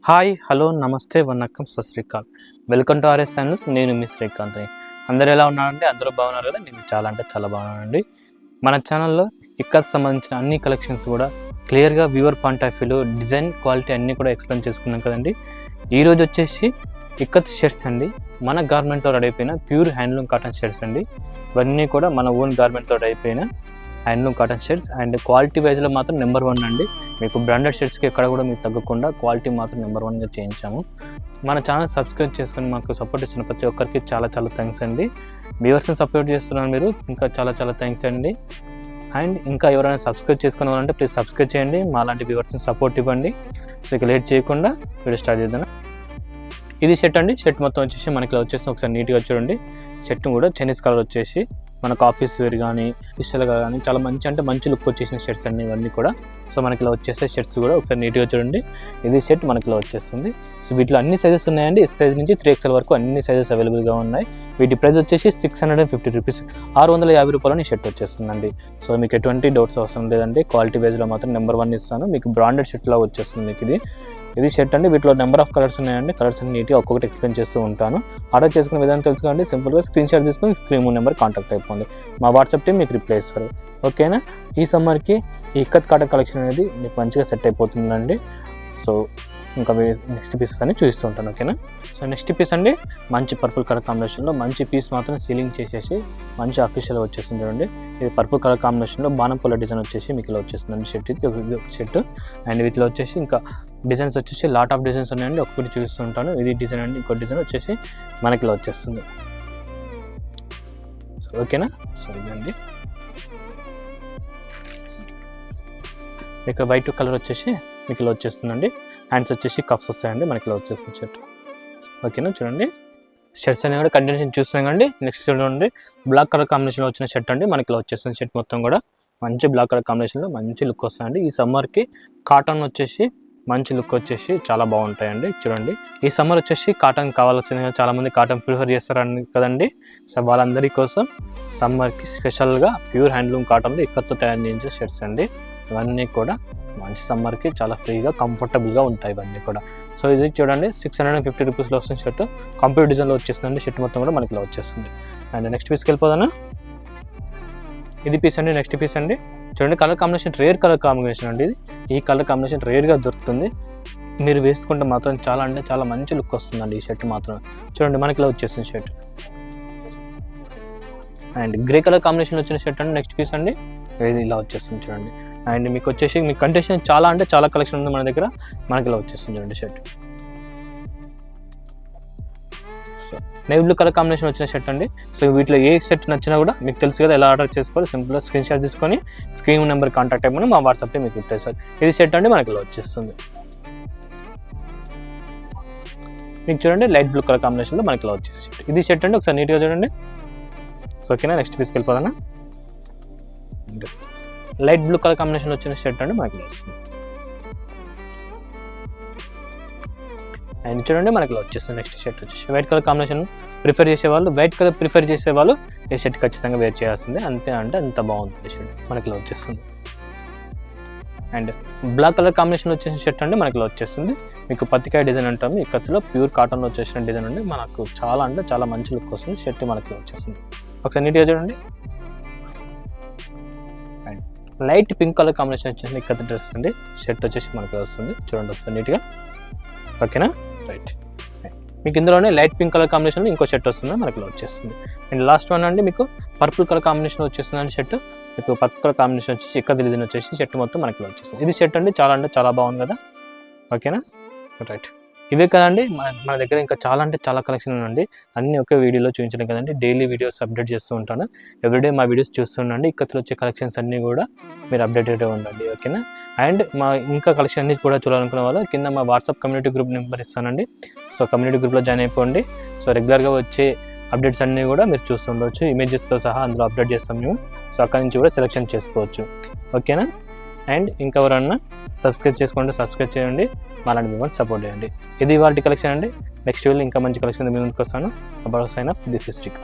Hi hello నమస్తే వనక్కం సత్ శ్రీ అకాల్. Welcome to RS channels. నేను మీ శ్రీకాంత్. అందరూ ఎలా ఉన్నారంటే అందరూ బాగున్నారు కదా. నేను చాలా అంటే చాలా బాగున్నానండి. మన ఛానల్లో ఇక్కత్ సంబంధించిన అన్ని కలెక్షన్స్ కూడా క్లియర్గా వ్యూవర్ పాయింట్ ఆఫ్ వ్యూలో డిజైన్ క్వాలిటీ అన్నీ కూడా ఎక్స్ప్లెయిన్ చేసుకున్నాం కదండి. ఈరోజు వచ్చేసి ఇక్కత్ షర్ట్స్ అండి. మన గార్మెంట్తో రెడీ అయిపోయిన ప్యూర్ హ్యాండ్లూమ్ కాటన్ షర్ట్స్ అండి. ఇవన్నీ కూడా మన ఓన్ గార్మెంట్తో రెడీ అయిపోయిన handloom cotton shirts and quality వైజ్లో మాత్రం నెంబర్ 1 అండి. మీకు బ్రాండెడ్ షర్ట్స్కి ఎక్కడ కూడా మీకు తగ్గకుండా క్వాలిటీ మాత్రం నెంబర్ 1గా చేయించాము. మన ఛానల్ సబ్స్క్రైబ్ చేసుకొని మాకు సపోర్ట్ ఇస్తున్న ప్రతి ఒక్కరికి చాలా చాలా థ్యాంక్స్ అండి. వ్యూవర్స్ని సపోర్ట్ చేస్తున్నారు మీరు, ఇంకా చాలా చాలా థ్యాంక్స్ అండి. అండ్ ఇంకా ఎవరైనా సబ్స్క్రైబ్ చేసుకోవాలంటే ప్లీజ్ సబ్స్క్రైబ్ చేయండి. మా లాంటి వ్యూవర్స్ని సపోర్ట్ ఇవ్వండి. సో ఇక లేట్ చేయకుండా వీడియో స్టార్ట్ చేద్దాం. ఇది షర్ట్ అండి. షర్ట్ మొత్తం వచ్చేసి మనకి వచ్చేసి ఒకసారి నీట్గా చూడండి. షర్ట్ కూడా చైనీస్ కలర్ వచ్చేసి మనకు ఆఫీస్ వేర్ కానీ ఫిషల్గా కానీ చాలా మంచి అంటే మంచి లుక్ వచ్చేసిన షర్ట్స్ అన్ని ఇవన్నీ కూడా. సో మనకి ఇలా వచ్చేసే షర్ట్స్ కూడా ఒకసారి నీట్గా చూడండి. ఇది షర్ట్ మనకి ఇలా వచ్చేస్తుంది. సో వీటిలో అన్ని సైజెస్ ఉన్నాయండి. ఎస్ సైజ్ నుంచి 3XL వరకు అన్ని సైజెస్ అవైలబుల్గా ఉన్నాయి. వీటి ప్రైస్ వచ్చేసి 650 రూపీస్, 650 రూపాయలని షర్ట్ వచ్చేస్తుందండి. సో మీకు ఎటువంటి డౌట్స్ అవసరం లేదండి. క్వాలిటీ వైజ్లో మాత్రం నెంబర్ 1 ఇస్తాను. మీకు బ్రాండెడ్ షర్ట్లా వచ్చేస్తుంది మీకు ఇది షర్ట్ అండి. వీటిలో నెంబర్ ఆఫ్ కలర్స్ ఉన్నాయండి. కలర్స్ అన్ని నీట్గా ఒక్కొక్కటి ఎక్స్ప్లెయిన్ చేస్తూ ఉంటాను. ఆర్డర్ చేసుకునే విధానం తెలుసుకోండి. సింపుల్గా స్క్రీన్ షాట్ తీసుకొని స్క్రీన్ నెంబర్ కాంటాక్ట్ అయిపోండి. మా వాట్సాప్ టీం మీకు రిప్లై ఇస్తారు. ఓకేనా. ఈ సమ్మర్కి ఈ ఇక్కత్ కాటన్ కలెక్షన్ అనేది మీకు మంచిగా సెట్ అయిపోతుందండి. సో ఇంకా నెక్స్ట్ పీసెస్ అన్ని చూపిస్తూ ఉంటాను. ఓకేనా. సో నెక్స్ట్ పీస్ అండి మంచి పర్పుల్ కలర్ కాంబినేషన్లో మంచి పీస్ మాత్రం సీలింగ్ చేసేసి మంచి అఫీషియల్గా వచ్చేసింది చూడండి. ఇది పర్పుల్ కలర్ కాంబినేషన్లో బాణంపూల డిజైన్ వచ్చేసి మీకు ఇలా వచ్చేస్తుందండి షర్ట్. ఇది ఒక షర్ట్. అండ్ వీటిలో వచ్చేసి ఇంకా డిజైన్స్ వచ్చేసి లాట్ ఆఫ్ డిజైన్స్ ఉన్నాయండి. ఒక్కొక్కటి చూపిస్తూ ఉంటాను. ఇది డిజైన్ అండి. ఇంకో డిజైన్ వచ్చేసి మనకి ఇలా వచ్చేస్తుంది. సో ఓకేనా. సో ఇదండి ఇక వైట్ కలర్ వచ్చేసి మీకు ఇలా వచ్చేస్తుందండి. హ్యాండ్స్ వచ్చేసి కఫ్స్ వస్తాయండి. మనకి ఇలా వచ్చేస్తుంది షర్ట్. ఓకేనా. చూడండి షర్ట్స్ అనేవి కూడా కంటిన్యూషన్ చూస్తున్నాం అండి. నెక్స్ట్ చూడండి బ్లాక్ కలర్ కాంబినేషన్లో వచ్చిన షర్ట్ అండి. మనకి ఇలా వచ్చేస్తుంది షర్ట్ మొత్తం కూడా మంచి బ్లాక్ కలర్ కాంబినేషన్లో మంచి లుక్ వస్తాయండి. ఈ సమ్మర్కి కాటన్ వచ్చేసి మంచి లుక్ వచ్చేసి చాలా బాగుంటాయండి. చూడండి ఈ సమ్మర్ వచ్చేసి కాటన్ కావాల్సిన చాలామంది కాటన్ ప్రిఫర్ చేస్తారని కదండి. సో వాళ్ళందరి కోసం సమ్మర్కి స్పెషల్గా ప్యూర్ హ్యాండ్లూమ్ కాటన్లో ఇక్కత్తో తయారు చేయించే షర్ట్స్ అండి. ఇవన్నీ కూడా మంచి సమ్మర్కి చాలా ఫ్రీగా కంఫర్టబుల్గా ఉంటాయి ఇవన్నీ కూడా. సో ఇది చూడండి 650 రూపీస్లో వస్తుంది షర్ట్. కంప్యూటర్ డిజైన్లో వచ్చేస్తుందండి. షర్ట్ మొత్తం కూడా మనకి ఇలా వచ్చేస్తుంది. అండ్ నెక్స్ట్ పీస్కి వెళ్ళిపోదాను. ఇది పీస్ అండి. నెక్స్ట్ పీస్ అండి. చూడండి colour combination rare colour combination అండి. ఇది ఈ కలర్ కాంబినేషన్ రేర్గా దొరుకుతుంది. మీరు వేసుకుంటే మాత్రం చాలా అంటే చాలా మంచి లుక్ వస్తుందండి ఈ షర్ట్ మాత్రం. చూడండి మనకి ఇలా వచ్చేస్తుంది shirt. And grey colour combination వచ్చిన షర్ట్ అండి. నెక్స్ట్ పీస్ అండి. ఇది ఇలా వచ్చేస్తుంది చూడండి. అండ్ మీకు వచ్చేసి మీకు కండిషన్ చాలా అంటే చాలా కలెక్షన్ ఉంది మన దగ్గర. మనకి ఇలా వచ్చేస్తుంది చూడండి shirt. So navy blue colour combination వచ్చిన షర్ట్ అండి. సో వీటిలో ఏ షర్ట్ నచ్చినా కూడా మీకు తెలుసు కదా ఎలా ఆర్డర్ చేసుకోవాలి. సింపుల్గా స్క్రీన్ షాట్ తీసుకొని స్క్రీన్ నెంబర్ కాంటాక్ట్ అయిపోయి మా వాట్సాప్లో మీకు రిప్లై సార్. ఇది షర్ట్ అండి మనకి ఇలా వచ్చేస్తుంది. మీకు చూడండి లైట్ బ్లూ కలర్ కాంబినేషన్లో మనకి ఇలా వచ్చేసి షర్ట్. ఇది షర్ట్ అండి. ఒకసారి నీట్గా చూడండి. సో ఓకేనా. నెక్స్ట్ పీస్కి వెళ్ళిపోదానా. లైట్ బ్లూ కలర్ కాంబినేషన్ వచ్చిన షర్ట్ అండి మనకి వస్తుంది. అండ్ చూడండి మనకి వచ్చేస్తుంది. నెక్స్ట్ షర్ట్ వచ్చేసి వైట్ కలర్ కాంబినేషన్ ప్రిఫర్ చేసేవాళ్ళు, వైట్ కలర్ ప్రిఫర్ చేసేవాళ్ళు ఈ షర్ట్ ఖచ్చితంగా వేర్ చేయాల్సిందే. అంతే అంటే అంత బాగుంటుంది షర్ట్ మనకి వచ్చేస్తుంది. అండ్ బ్లాక్ కలర్ కాంబినేషన్ వచ్చేసిన షర్ట్ అండి మనకి వచ్చేస్తుంది. మీకు పత్తికాయ డిజైన్ అంటాము. ఈ కత్తిలో ప్యూర్ కాటన్లో వచ్చేసిన డిజైన్ అండి. మనకు చాలా అంటే చాలా మంచి లుక్ వస్తుంది. షర్ట్ మనకి వచ్చేస్తుంది. ఒకసారి నీట్గా చూడండి. And light pink colour combination వచ్చేసి ఇక్కత డ్రెస్ అండి. షర్ట్ వచ్చేసి మనకి వస్తుంది. చూడండి ఒకసారి నీట్గా. ఓకేనా. రైట్. మీకు ఇందులోనే లైట్ పింక్ కలర్ కాంబినేషన్లో ఇంకో షర్ట్ వస్తుంది మనకి వచ్చేస్తుంది. అండ్ లాస్ట్ వన్ అండి మీకు పర్పుల్ కలర్ కాంబినేషన్ వచ్చేస్తుందండి షర్ట్. మీకు పర్పుల్ కలర్ కాంబినేషన్ వచ్చేసి ఇక్కత డిజైన్ వచ్చేసి షర్ట్ మొత్తం మనకి వచ్చేస్తుంది. ఇది షర్ట్ అండి. చాలా అంటే చాలా బాగుంది కదా. ఓకేనా. రైట్. ఇవే కదండి మన దగ్గర ఇంకా చాలా అంటే చాలా కలెక్షన్ ఉందండి. అన్నీ ఒకే వీడియోలో చూపించడం కదండి. డైలీ వీడియోస్ అప్డేట్ చేస్తూ ఉంటాను. ఎవ్రీడే మా వీడియోస్ చూస్తుండండి. ఇక్కత్తులో వచ్చే కలెక్షన్స్ అన్నీ కూడా మీరు అప్డేటెడ్గా ఉండండి. ఓకేనా. అండ్ మా ఇంకా కలెక్షన్ అన్ని కూడా చూడాలనుకునే వాళ్ళు కింద మా వాట్సాప్ కమ్యూనిటీ గ్రూప్ నెంబర్ ఇస్తానండి. సో కమ్యూనిటీ గ్రూప్లో జాయిన్ అయిపోండి. సో రెగ్యులర్గా వచ్చే అప్డేట్స్ అన్నీ కూడా మీరు చూస్తుండవచ్చు. ఇమేజెస్తో సహా అందులో అప్డేట్ చేస్తాం మేము. సో అక్కడి నుంచి కూడా సెలెక్షన్ చేసుకోవచ్చు. ఓకేనా. అండ్ ఇంకెవరన్నా సబ్స్క్రైబ్ చేసుకుంటే సబ్స్క్రైబ్ చేయండి. మాలాంటి మిమ్మల్ని సపోర్ట్ చేయండి. ఇది ఇవాళ కలెక్షన్ అండి. నెక్స్ట్ వీళ్ళు ఇంకా మంచి కలెక్షన్ మీ ముందుకు వస్తాను. About sign off this is Srikanth.